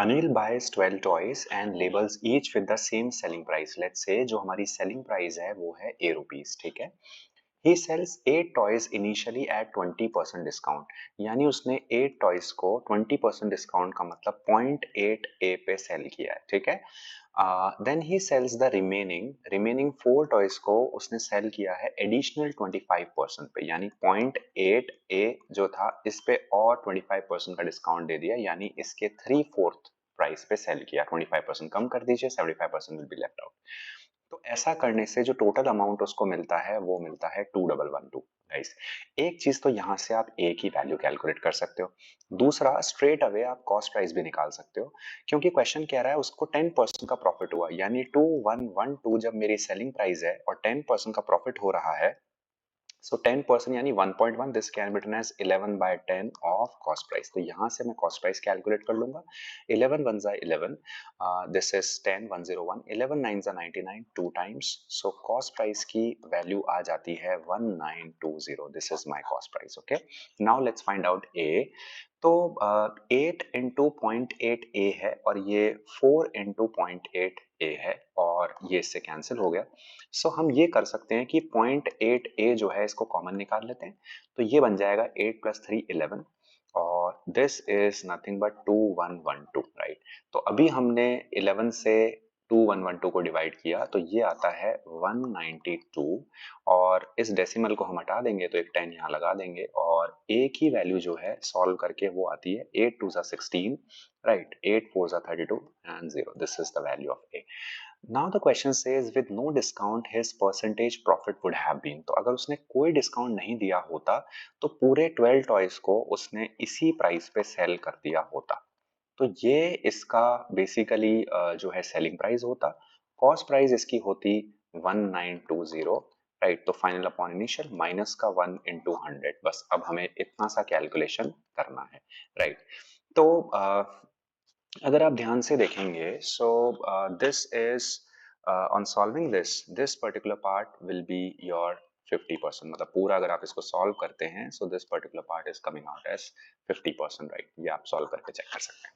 Anil buys 12 toys and labels each with the same selling price. Let's say जो हमारी selling price है वो है A rupees, ठीक है. He sells 8 toys initially at 20% discount. यानी उसने 8 toys को 20% discount का मतलब 0.8 A पे sell किया है, ठीक है. Then he sells the remaining 4 toys को उसने sell किया है additional 25% पे, यानी 0.8 A जो था इस पे और 25% का डिस्काउंट दे दिया, यानी इसके 3/4 प्राइस पे सेल किया. 25% कम कर दीजिए, 75% विल बी लेफ्ट आउट. तो ऐसा करने से जो टोटल अमाउंट उसको मिलता है वो मिलता है 2112. गाइस, एक चीज तो यहां से आप ए की वैल्यू कैलकुलेट कर सकते हो. दूसरा, स्ट्रेट अवे आप कॉस्ट प्राइस भी निकाल सकते हो, क्योंकि क्वेश्चन कह रहा है उसको 10% का प्रॉफिट हुआ, यानी 2112 जब मेरी सेलिंग प्राइस है और 10% का प्रॉफिट हो रहा है. So 10% यानी 1.1, this can be written as 11 by 10 of cost price. तो यहाँ से मैं cost price कैलकुलेट कर लूंगा. 11 1 जा 11, this is 10 101, 11 9 जा 99, 2 times. So cost price की वैल्यू आ जाती है 1920. This is my cost price. Okay. Now let's find out A. तो 8 इंटू 0.8 A है और ये 4 इंटू 0.8 A है और ये इससे कैंसिल हो गया. सो हम ये कर सकते हैं कि 0.8 A जो है इसको कॉमन निकाल लेते हैं. तो ये बन जाएगा 8 + 3 11 और this is nothing but 2112, right. तो अभी हमने 11 से 2112 को डिवाइड किया तो ये आता है 192 और इस डेसिमल को हम हटा देंगे तो एक 10 यहाँ लगा देंगे और A की वैल्यू जो है सॉल्व करके वो आती है 8 2 जा 16, राइट. 8 4 जा 32 and 0. This is the value of A. Now the question says with no discount his percentage profit would have been. तो अगर उसने कोई डिस्काउंट नहीं दिया होता तो पूरे 12 टॉयज को उसने इसी प्राइस पे सेल कर दिया होता. तो ये इसका बेसिकली जो है सेलिंग प्राइस होता. कॉस्ट प्राइस इसकी होती 1920, राइट. तो फाइनल अपॉन इनिशियल माइनस का 1 इंटू 100. बस अब हमें इतना सा कैलकुलेशन करना है, राइट. तो अगर आप ध्यान से देखेंगे so this is on solving this particular part will be your 50%. मतलब पूरा अगर आप इसको सॉल्व करते हैं so this particular part is coming out as 50%, right. ये आप सॉल्व करके चेक कर सकते हैं.